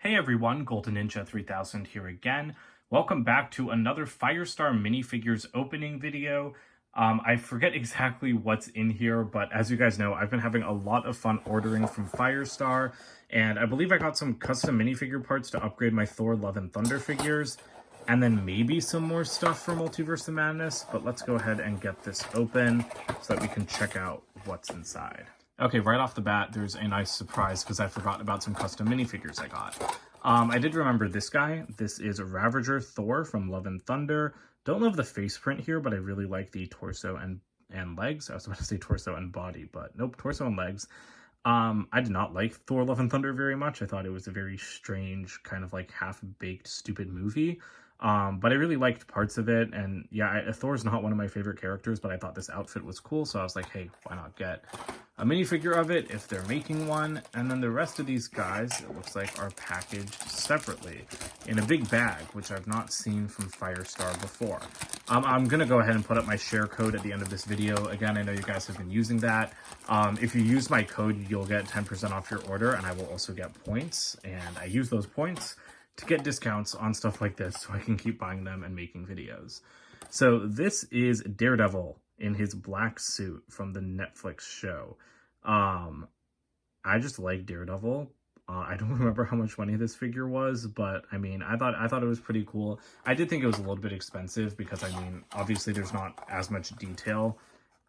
Hey everyone, Golden Ninja 3000 here again. Welcome back to another Firestar minifigures opening video. I forget exactly what's in here, but as you guys know, I've been having a lot of fun ordering from Firestar, and I believe I got some custom minifigure parts to upgrade my Thor Love and Thunder figures, and then maybe some more stuff for Multiverse of Madness, but let's go ahead and get this open so that we can check out what's inside. Okay, right off the bat, there's a nice surprise because I forgot about some custom minifigures I got. I did remember this guy. This is Ravager Thor from Love and Thunder. Don't love the face print here, but I really like the torso and legs. I was about to say torso and body, but nope, torso and legs. I did not like Thor Love and Thunder very much. I thought it was a very strange, kind of like half-baked, stupid movie. But I really liked parts of it, and yeah, Thor's not one of my favorite characters, but I thought this outfit was cool, so I was like, hey, why not get a minifigure of it if they're making one? And then the rest of these guys, it looks like, are packaged separately in a big bag, which I've not seen from Firestar before. I'm gonna go ahead and put up my share code at the end of this video. Again, I know you guys have been using that. If you use my code, you'll get 10% off your order, and I will also get points, and I use those points to get discounts on stuff like this so I can keep buying them and making videos. So this is Daredevil in his black suit from the Netflix show. I just like Daredevil. I don't remember how much money this figure was, but I mean, I thought it was pretty cool. I did think it was a little bit expensive because, I mean, obviously there's not as much detail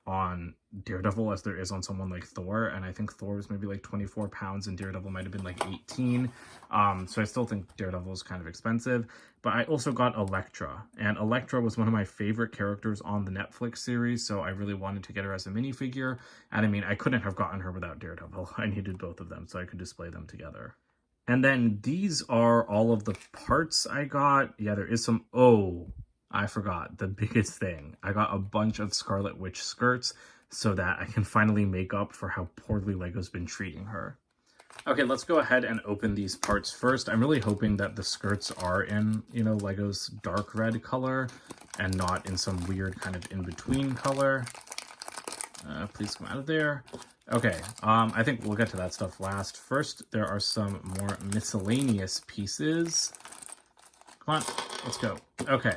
on Daredevil as there is on someone like Thor, and I think Thor was maybe like 24 pounds and Daredevil might have been like 18. So I still think Daredevil is kind of expensive, but I also got Elektra, and Elektra was one of my favorite characters on the Netflix series, so I really wanted to get her as a minifigure, and I mean, I couldn't have gotten her without Daredevil. I needed both of them so I could display them together. And then these are all of the parts I got. Yeah, there is some, I forgot the biggest thing. I got a bunch of Scarlet Witch skirts so that I can finally make up for how poorly LEGO's been treating her. Okay, let's go ahead and open these parts first. I'm really hoping that the skirts are in, LEGO's dark red color and not in some weird kind of in-between color. Please come out of there. Okay, I think we'll get to that stuff last. First, there are some more miscellaneous pieces. Come on, let's go. Okay.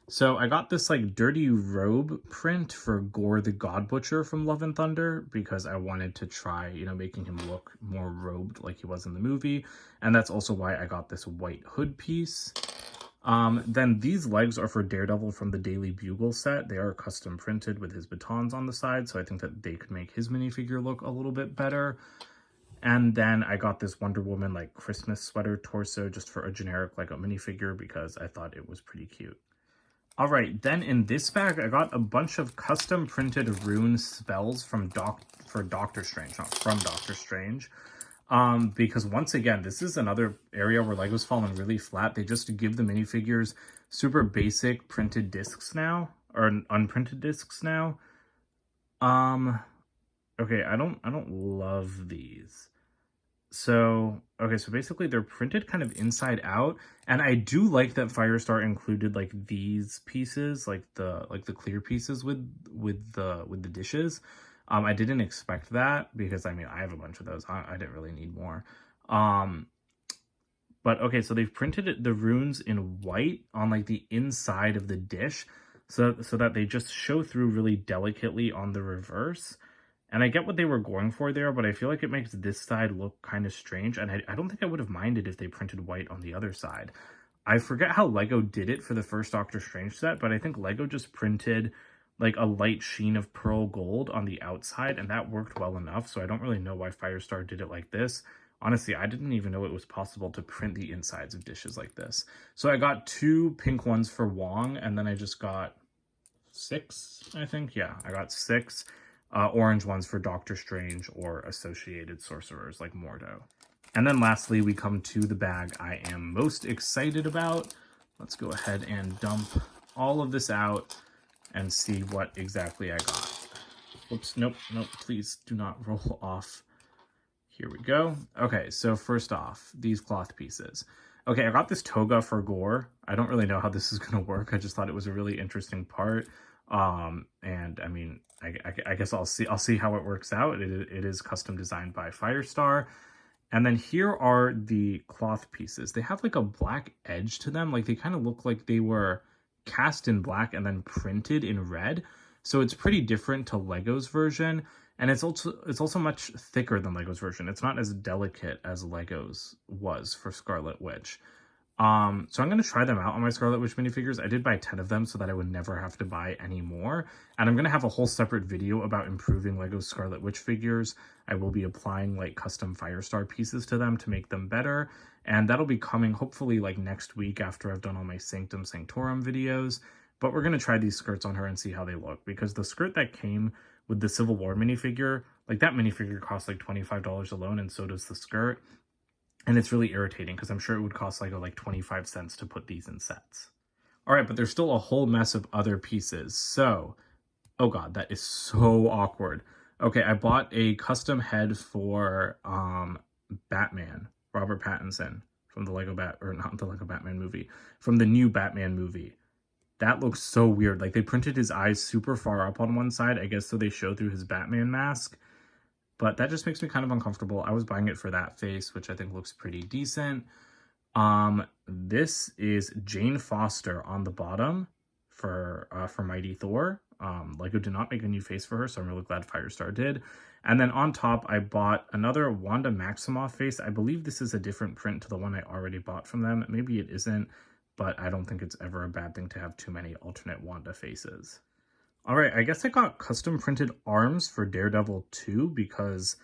So I got this like dirty robe print for Gore the God Butcher from Love and Thunder because I wanted to try, making him look more robed like he was in the movie. And that's also why I got this white hood piece. Then these legs are for Daredevil from the Daily Bugle set. They are custom printed with his batons on the side, so I think that they could make his minifigure look a little bit better. And then I got this Wonder Woman like Christmas sweater torso just for a generic LEGO minifigure because I thought it was pretty cute. All right, then in this bag, I got a bunch of custom printed rune spells from Doctor Strange, not from Doctor Strange. Because once again, this is another area where LEGO's fallen really flat. They just give the minifigures super basic printed discs now, or unprinted discs now. Okay, I don't love these. So, okay, so basically they're printed kind of inside out, and I do like that Firestar included like these pieces, like the clear pieces with the dishes. I didn't expect that because I mean I have a bunch of those. I didn't really need more. But okay, so they've printed the runes in white on like the inside of the dish, so that they just show through really delicately on the reverse. And I get what they were going for there, but I feel like it makes this side look kind of strange, and I don't think I would have minded if they printed white on the other side. I forget how LEGO did it for the first Doctor Strange set, but I think LEGO just printed like a light sheen of pearl gold on the outside, and that worked well enough, so I don't really know why Firestar did it like this. Honestly, I didn't even know it was possible to print the insides of dishes like this. So I got 2 pink ones for Wong, and then I just got 6, I think. Yeah, I got 6. Orange ones for Doctor Strange or associated sorcerers like Mordo. And then lastly, we come to the bag I am most excited about. Let's go ahead and dump all of this out and see what exactly I got. Oops, nope, please do not roll off. Here we go. Okay, so first off, these cloth pieces. Okay, I got this toga for Gore. I don't really know how this is going to work. I just thought it was a really interesting part. And I mean, I guess I'll see how it works out. It is custom designed by Firestar. And then here are the cloth pieces. They have like a black edge to them. Like they kind of look like they were cast in black and then printed in red. So it's pretty different to Lego's version. And it's also much thicker than Lego's version. It's not as delicate as Lego's was for Scarlet Witch. So I'm going to try them out on my Scarlet Witch minifigures. I did buy 10 of them so that I would never have to buy any more. And I'm going to have a whole separate video about improving Lego Scarlet Witch figures. I will be applying like custom Firestar pieces to them to make them better. And that'll be coming hopefully like next week after I've done all my Sanctum Sanctorum videos. But we're going to try these skirts on her and see how they look. Because the skirt that came with the Civil War minifigure, like that minifigure costs like $25 alone, and so does the skirt. And it's really irritating because I'm sure it would cost like 25 cents to put these in sets. All right, but there's still a whole mess of other pieces. So, oh God, that is so awkward. Okay, I bought a custom head for Batman, Robert Pattinson from the not the Lego Batman movie, from the new Batman movie. That looks so weird. Like they printed his eyes super far up on one side, I guess so they show through his Batman mask. But that just makes me kind of uncomfortable. I was buying it for that face, which I think looks pretty decent. This is Jane Foster on the bottom for Mighty Thor. Lego did not make a new face for her, so I'm really glad Firestar did. And then on top, I bought another Wanda Maximoff face. I believe this is a different print to the one I already bought from them. Maybe it isn't, but I don't think it's ever a bad thing to have too many alternate Wanda faces. All right, I guess I got custom printed arms for Daredevil too, because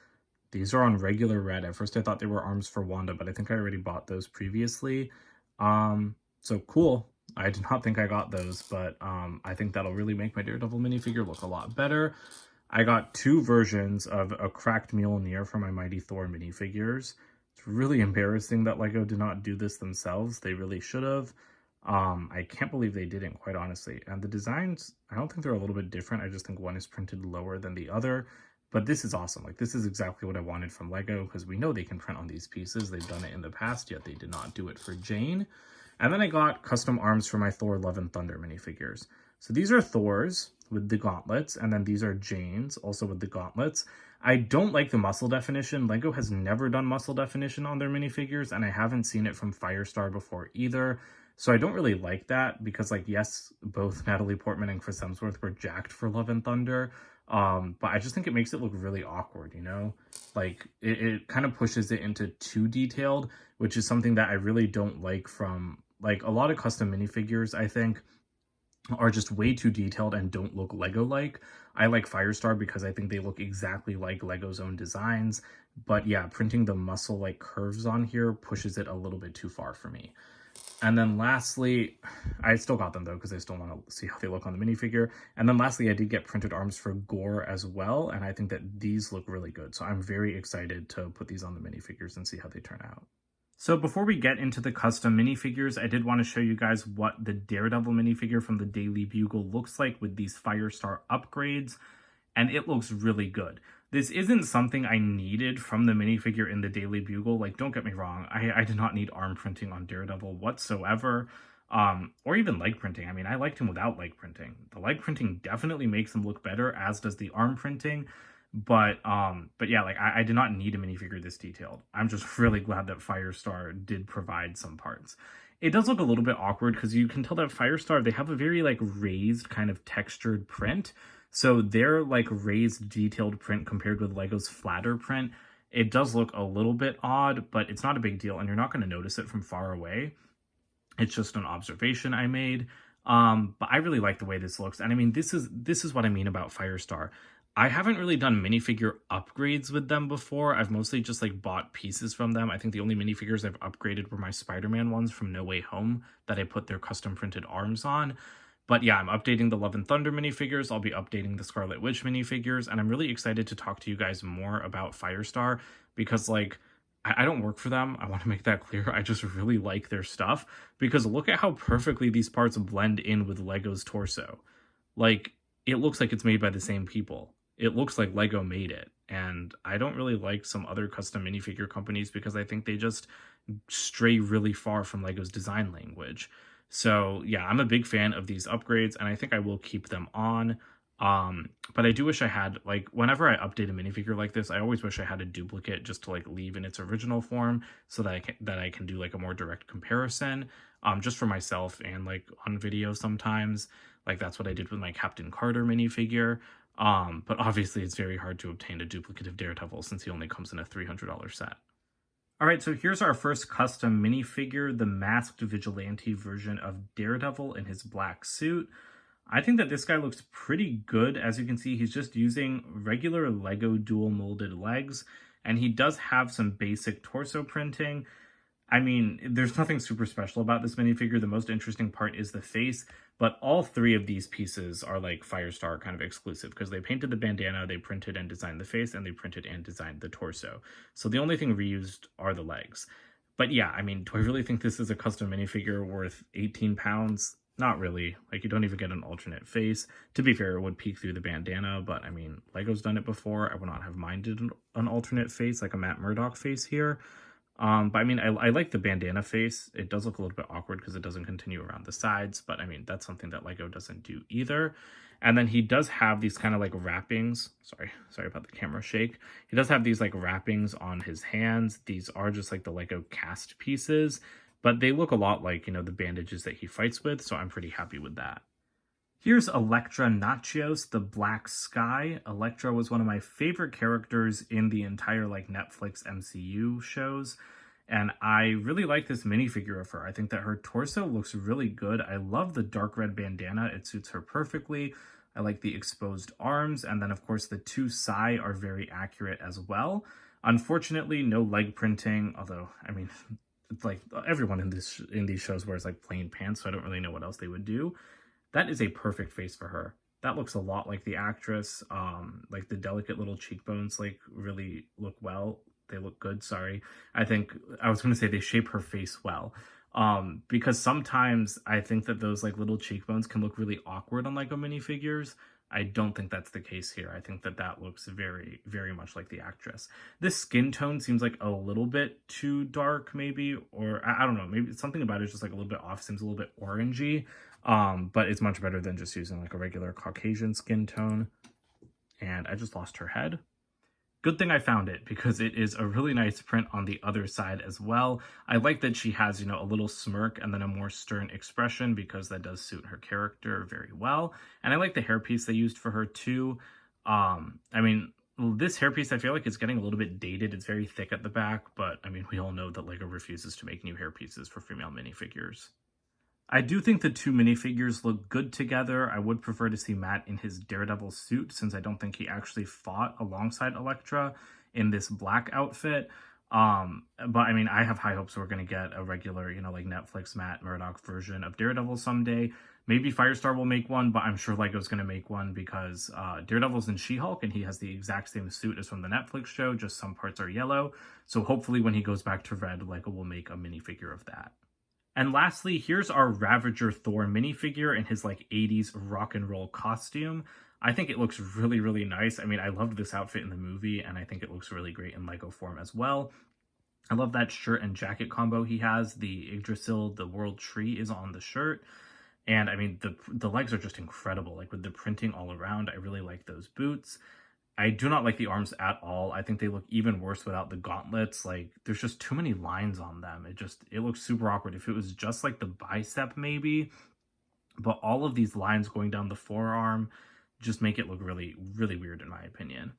these are on regular red. At first I thought they were arms for Wanda, but I think I already bought those previously. So cool. I did not think I got those, but I think that'll really make my Daredevil minifigure look a lot better. I got two versions of a cracked Mjolnir for my Mighty Thor minifigures. It's really embarrassing that Lego did not do this themselves. They really should have. I can't believe they didn't, quite honestly. And the designs, I don't think they're a little bit different. I just think one is printed lower than the other. But this is awesome. Like, this is exactly what I wanted from Lego, because we know they can print on these pieces. They've done it in the past, yet they did not do it for Jane. And then I got custom arms for my Thor Love and Thunder minifigures. So these are Thor's with the gauntlets, and then these are Jane's, also with the gauntlets. I don't like the muscle definition. Lego has never done muscle definition on their minifigures, and I haven't seen it from Firestar before either. So I don't really like that because, like, yes, both Natalie Portman and Chris Hemsworth were jacked for Love and Thunder. But I just think it makes it look really awkward, you know? Like, it kind of pushes it into too detailed, which is something that I really don't like from, like, a lot of custom minifigures, I think, are just way too detailed and don't look Lego-like. I like Firestar because I think they look exactly like Lego's own designs. But yeah, printing the muscle-like curves on here pushes it a little bit too far for me. And then lastly, I still got them though, because I still want to see how they look on the minifigure. And then lastly, I did get printed arms for Gore as well. And I think that these look really good. So I'm very excited to put these on the minifigures and see how they turn out. So before we get into the custom minifigures, I did want to show you guys what the Daredevil minifigure from the Daily Bugle looks like with these Firestar upgrades. And it looks really good. This isn't something I needed from the minifigure in the Daily Bugle. Like, don't get me wrong. I did not need arm printing on Daredevil whatsoever. Or even leg printing. I mean, I liked him without leg printing. The leg printing definitely makes him look better, as does the arm printing. But yeah, like, I did not need a minifigure this detailed. I'm just really glad that Firestar did provide some parts. It does look a little bit awkward because you can tell that Firestar, they have a very, like, raised kind of textured print. So their, like, raised detailed print compared with Lego's flatter print, it does look a little bit odd, but it's not a big deal, and you're not going to notice it from far away. It's just an observation I made. But I really like the way this looks. And I mean, this is what I mean about Firestar. I haven't really done minifigure upgrades with them before. I've mostly just, like, bought pieces from them. I think the only minifigures I've upgraded were my Spider-Man ones from No Way Home that I put their custom printed arms on. But yeah, I'm updating the Love and Thunder minifigures. I'll be updating the Scarlet Witch minifigures. And I'm really excited to talk to you guys more about Firestar because, like, I don't work for them. I want to make that clear. I just really like their stuff because look at how perfectly these parts blend in with Lego's torso. Like, it looks like it's made by the same people. It looks like Lego made it. And I don't really like some other custom minifigure companies because I think they just stray really far from Lego's design language. So yeah, I'm a big fan of these upgrades and I think I will keep them on. But I do wish I had, like, whenever I update a minifigure like this, I always wish I had a duplicate just to like leave in its original form so that I can do like a more direct comparison, just for myself and like on video sometimes. Like that's what I did with my Captain Carter minifigure. But obviously it's very hard to obtain a duplicate of Daredevil since he only comes in a $300 set. All right, so here's our first custom minifigure, the masked vigilante version of Daredevil in his black suit. I think that this guy looks pretty good. As you can see, he's just using regular Lego dual molded legs, and he does have some basic torso printing. I mean, there's nothing super special about this minifigure. The most interesting part is the face, but all three of these pieces are like Firestar kind of exclusive because they painted the bandana, they printed and designed the face, and they printed and designed the torso. So the only thing reused are the legs. But yeah, I mean, do I really think this is a custom minifigure worth 18 pounds? Not really. Like, you don't even get an alternate face. To be fair, it would peek through the bandana, but I mean, Lego's done it before. I would not have minded an alternate face, like a Matt Murdock face here. But I mean, I like the bandana face. It does look a little bit awkward because it doesn't continue around the sides, but I mean, that's something that Lego doesn't do either. And then he does have these kind of like wrappings. Sorry about the camera shake. He does have these like wrappings on his hands. These are just like the Lego cast pieces, but they look a lot like, you know, the bandages that he fights with, so I'm pretty happy with that. Here's Elektra Nachios, the Black Sky. Elektra was one of my favorite characters in the entire like Netflix MCU shows, and I really like this minifigure of her. I think that her torso looks really good. I love the dark red bandana. It suits her perfectly. I like the exposed arms, and then of course the two sai are very accurate as well. Unfortunately, no leg printing, although, I mean, it's like everyone in these shows wears like plain pants, so I don't really know what else they would do. That is a perfect face for her. That looks a lot like the actress. Like the delicate little cheekbones like really look well. They look good, sorry. I think I was going to say they shape her face well. Because sometimes I think that those like little cheekbones can look really awkward on Lego minifigures. I don't think that's the case here. I think that that looks very, very much like the actress. This skin tone seems like a little bit too dark, maybe, or I don't know, maybe something about it is just like a little bit off, seems a little bit orangey, but it's much better than just using like a regular Caucasian skin tone. And I just lost her head. Good thing I found it because it is a really nice print on the other side as well. I like that she has, you know, a little smirk and then a more stern expression because that does suit her character very well. And I like the hairpiece they used for her too. I mean, this hairpiece I feel like is getting a little bit dated. It's very thick at the back, but I mean, we all know that Lego refuses to make new hairpieces for female minifigures. I do think the two minifigures look good together. I would prefer to see Matt in his Daredevil suit since I don't think he actually fought alongside Elektra in this black outfit. But I mean, I have high hopes we're going to get a regular, you know, like Netflix Matt Murdock version of Daredevil someday. Maybe Firestar will make one, but I'm sure Lego's going to make one because Daredevil's in She-Hulk and he has the exact same suit as from the Netflix show, just some parts are yellow. So hopefully when he goes back to red, Lego will make a minifigure of that. And lastly, here's our Ravager Thor minifigure in his like 80s rock and roll costume. I think it looks really, really nice. I mean, I loved this outfit in the movie, and I think it looks really great in Lego form as well. I love that shirt and jacket combo he has. The Yggdrasil, the world tree is on the shirt. And I mean, the legs are just incredible. Like with the printing all around, I really like those boots. I do not like the arms at all. I think they look even worse without the gauntlets. Like, there's just too many lines on them. It looks super awkward. If it was just like the bicep maybe, but all of these lines going down the forearm just make it look really, really weird in my opinion.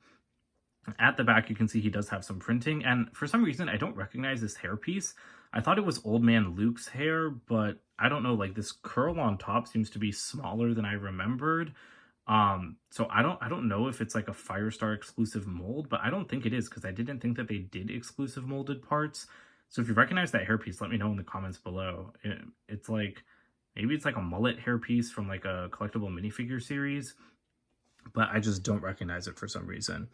At the back, you can see he does have some printing, and for some reason, I don't recognize this hairpiece. I thought it was Old Man Luke's hair, but I don't know, like this curl on top seems to be smaller than I remembered. So I don't know if it's like a Firestar exclusive mold, but I don't think it is because I didn't think that they did exclusive molded parts. So if you recognize that hairpiece, let me know in the comments below. It's like, maybe it's like a mullet hairpiece from like a collectible minifigure series, but I just don't recognize it for some reason.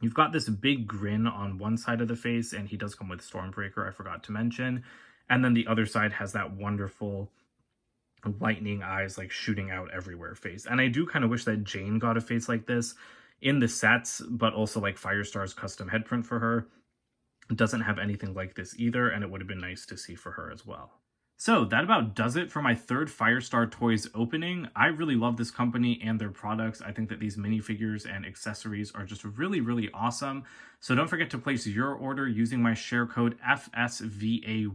You've got this big grin on one side of the face, and he does come with Stormbreaker, I forgot to mention. And then the other side has that wonderful lightning eyes like shooting out everywhere face. And I do kind of wish that Jane got a face like this in the sets, but also like Firestar's custom head print for her doesn't have anything like this either, and it would have been nice to see for her as well. So that about does it for my third Firestar Toys opening. I really love this company and their products. I think that these minifigures and accessories are just really, really awesome. So don't forget to place your order using my share code FSVAYL.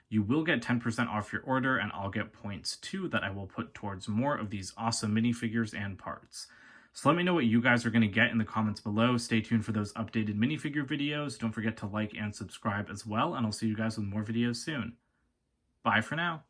You will get 10% off your order, and I'll get points too that I will put towards more of these awesome minifigures and parts. So let me know what you guys are going to get in the comments below. Stay tuned for those updated minifigure videos. Don't forget to like and subscribe as well, and I'll see you guys with more videos soon. Bye for now.